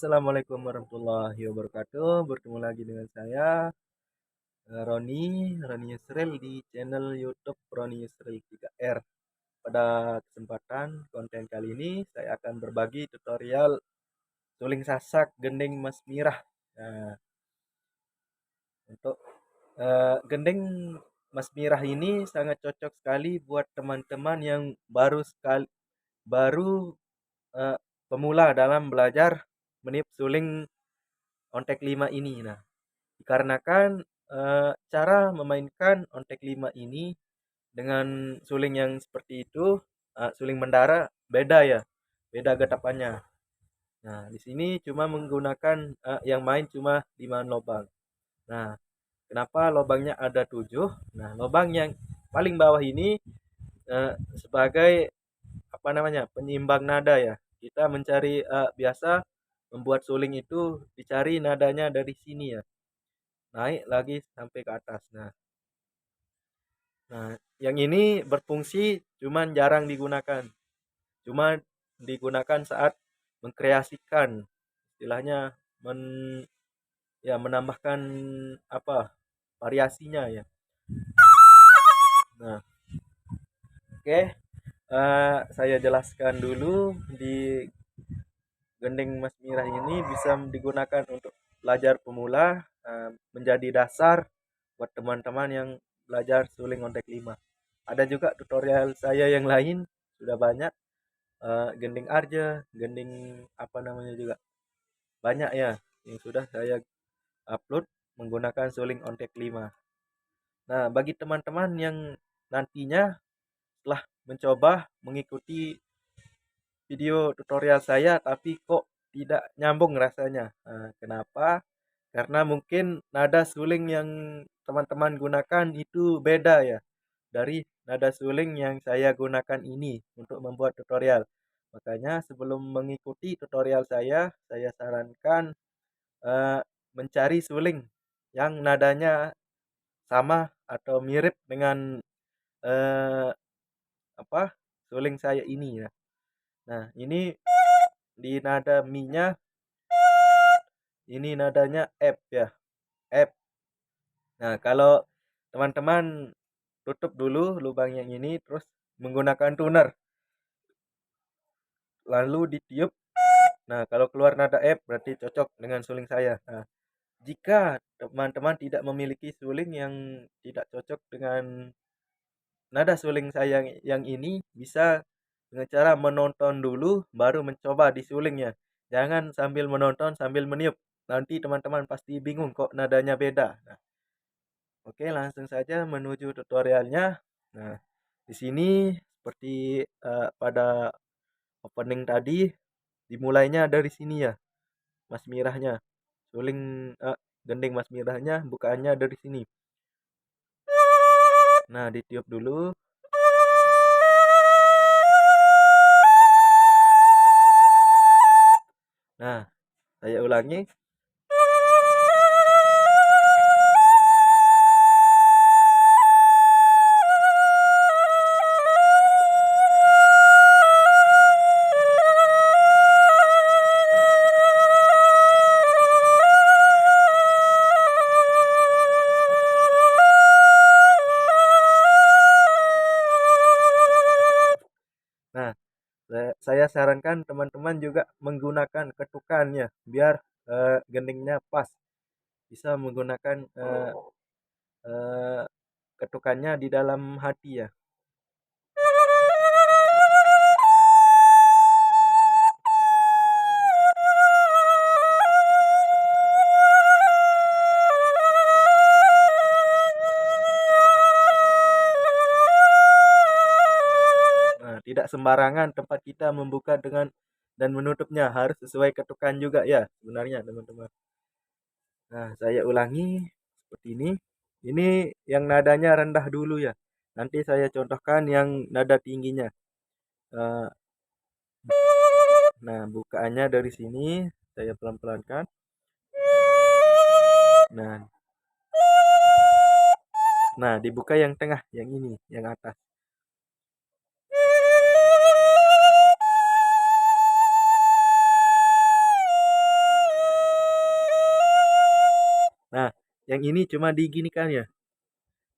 Assalamualaikum warahmatullahi wabarakatuh. Bertemu lagi dengan saya, Roni Yusril di channel YouTube Roni Yusril 3R. Pada kesempatan konten kali ini saya akan berbagi tutorial suling sasak gending mas mirah. Nah, untuk gending mas mirah ini sangat cocok sekali buat teman-teman yang baru eh, pemula dalam belajar meniup suling ontek 5 ini. Nah, dikarenakan cara memainkan ontek 5 ini dengan suling yang seperti itu, suling mendara beda ya, beda getapannya. Nah, di sini cuma menggunakan yang main cuma 5 lubang. Nah, kenapa lubangnya ada 7? Nah, lubang yang paling bawah ini sebagai apa namanya? Penyimbang nada ya. Kita mencari biasa membuat suling itu dicari nadanya dari sini ya. Naik lagi sampai ke atas. Nah, yang ini berfungsi cuman jarang digunakan. Cuma digunakan saat mengkreasikan, istilahnya menambahkan apa variasinya ya. Nah, oke, saya jelaskan dulu di gending mas mirah ini bisa digunakan untuk belajar pemula, menjadi dasar buat teman-teman yang belajar suling ontek 5. Ada juga tutorial saya yang lain, sudah banyak, gending arja, gending apa namanya juga banyak ya yang sudah saya upload menggunakan suling ontek 5. Nah, bagi teman-teman yang nantinya setelah mencoba mengikuti video tutorial saya tapi kok tidak nyambung rasanya. Nah, kenapa? Karena mungkin nada suling yang teman-teman gunakan itu beda ya dari nada suling yang saya gunakan ini untuk membuat tutorial. Makanya sebelum mengikuti tutorial saya sarankan eh, mencari suling yang nadanya sama atau mirip dengan eh, apa suling saya ini ya. Nah, ini di nada mi-nya ini nadanya F ya. F. Nah, kalau teman-teman tutup dulu lubang yang ini terus menggunakan tuner lalu ditiup. Nah, kalau keluar nada F berarti cocok dengan suling saya. Nah, jika teman-teman tidak memiliki suling yang tidak cocok dengan nada suling saya yang ini, bisa dengan cara menonton dulu baru mencoba di sulingnya. Jangan sambil menonton sambil meniup. Nanti teman-teman pasti bingung kok nadanya beda. Nah, oke, langsung saja menuju tutorialnya. Nah, di sini seperti pada opening tadi, dimulainya dari sini ya, mas mirahnya. Suling gending mas mirahnya bukaannya dari sini. Nah, ditiup dulu. Nah, saya ulangi. Nah, saya sarankan teman-teman juga menggunakan ketukannya biar gendingnya pas. Bisa menggunakan eh, ketukannya di dalam hati ya. Nah, tidak sembarangan tempat kita membuka dengan dan menutupnya harus sesuai ketukan juga ya sebenarnya teman-teman. Nah, saya ulangi seperti ini. Ini yang nadanya rendah dulu ya. Nanti saya contohkan yang nada tingginya. Eh, Nah, bukaannya dari sini saya pelan-pelankan. Nah, nah dibuka yang tengah, yang ini, yang atas. Yang ini cuma diginikan ya.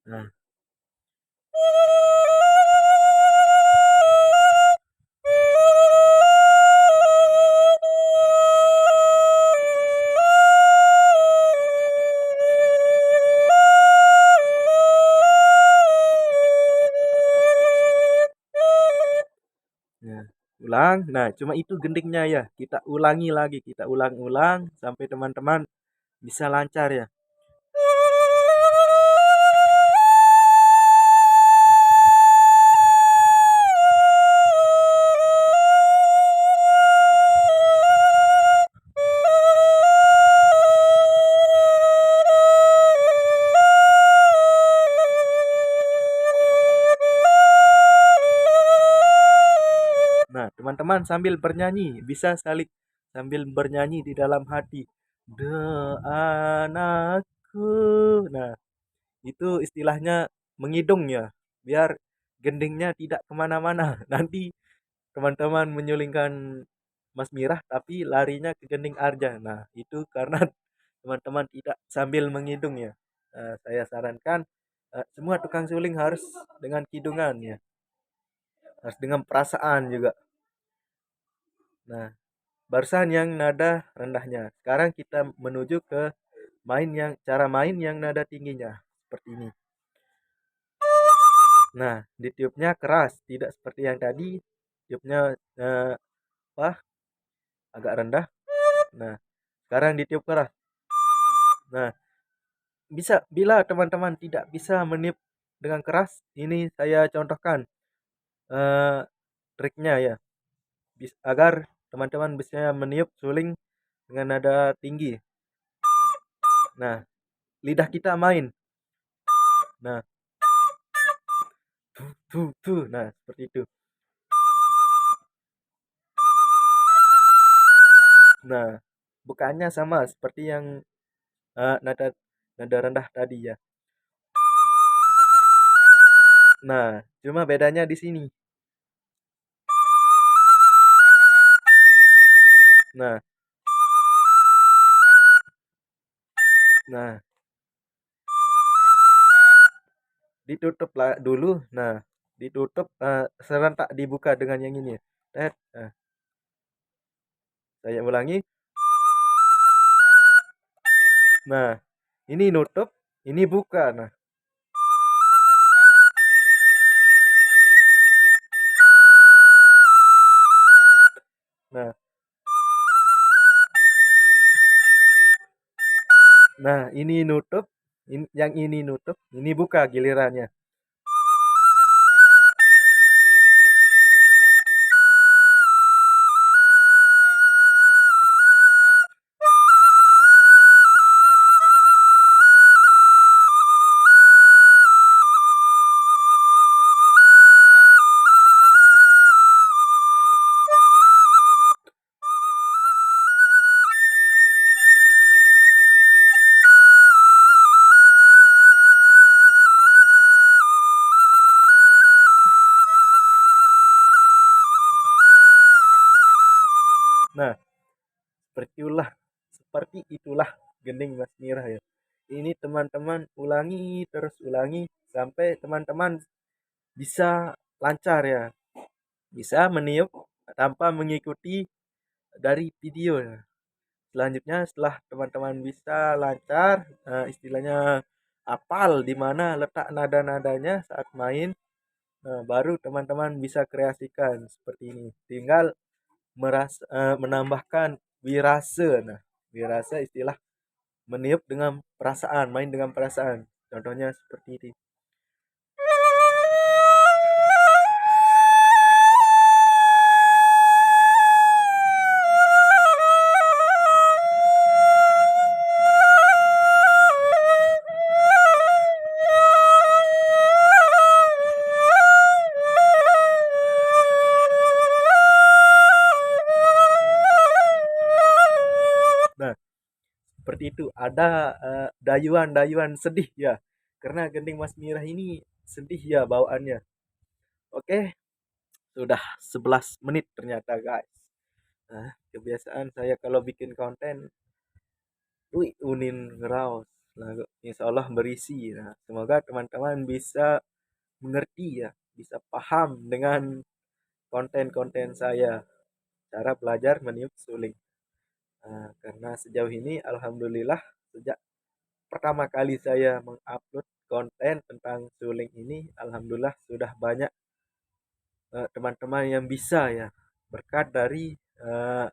Nah, nah, ulang. Nah, cuma itu gendingnya ya. Kita ulangi lagi, kita ulang-ulang sampai teman-teman bisa lancar ya. Nah, teman-teman sambil bernyanyi, bisa sekali sambil bernyanyi di dalam hati. De anakku. Nah, itu istilahnya mengidung ya, biar gendingnya tidak kemana-mana. Nanti teman-teman menyulingkan Mas Mirah tapi larinya ke gending Arja. Nah, itu karena teman-teman tidak sambil mengidung ya. Saya sarankan semua tukang suling harus dengan kidungan ya, harus dengan perasaan juga. Nah, barusan yang nada rendahnya. Sekarang kita menuju ke cara main yang nada tingginya seperti ini. Nah, ditiupnya keras, tidak seperti yang tadi tiupnya apa? Agak rendah. Nah, sekarang ditiup keras. Nah, bisa bila teman-teman tidak bisa meniup dengan keras, ini saya contohkan eh, triknya ya, agar teman-teman bisa meniup suling dengan nada tinggi. Nah, lidah kita main. Nah, tuh. Nah, seperti itu. Nah, bukannya sama seperti yang nada nada rendah tadi ya. Nah, cuma bedanya di sini. Nah, nah, ditutup lah dulu. Nah, ditutup serentak dibuka dengan yang ini. Nah, saya ulangi. Nah, ini nutup, ini buka. Nah, nah, ini nutup, yang ini nutup, ini buka gilirannya. Nah, seperti itulah gending Mas Mirah ya. Ini teman-teman ulangi terus ulangi sampai teman-teman bisa lancar ya, bisa meniup tanpa mengikuti dari video ya. Selanjutnya setelah teman-teman bisa lancar, istilahnya apal di mana letak nada-nadanya saat main, baru teman-teman bisa kreasikan seperti ini. Tinggal menambahkan wirase. Nah, wirase istilah meniup dengan perasaan, main dengan perasaan. Contohnya seperti ini. Nah, seperti itu. Ada dayuan-dayuan sedih ya. Karena gending Mas Mirah ini sedih ya bawaannya. Oke, sudah 11 menit ternyata guys. Nah, kebiasaan saya kalau bikin konten, unin ngeraus Nah, insya Allah berisi. Nah, semoga teman-teman bisa mengerti ya, bisa paham dengan konten-konten saya, cara belajar meniup suling. Nah, karena sejauh ini alhamdulillah sejak pertama kali saya mengupload konten tentang suling ini, alhamdulillah sudah banyak teman-teman yang bisa ya, berkat dari eh,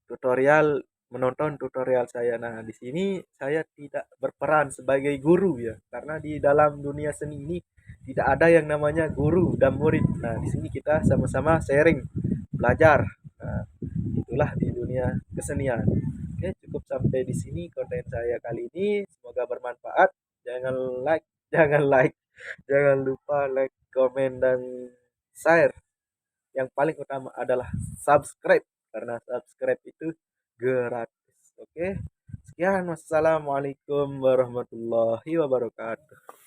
tutorial, menonton tutorial saya. Nah, di sini saya tidak berperan sebagai guru ya, karena di dalam dunia seni ini tidak ada yang namanya guru dan murid. Nah, di sini kita sama-sama sharing, belajar. Nah, itulah di dunia kesenian. Oke, cukup sampai di sini konten saya kali ini. Semoga bermanfaat. Jangan like, jangan like, jangan lupa like, komen, dan share. Yang paling utama adalah subscribe, karena subscribe itu gratis. Oke, sekian, wassalamualaikum warahmatullahi wabarakatuh.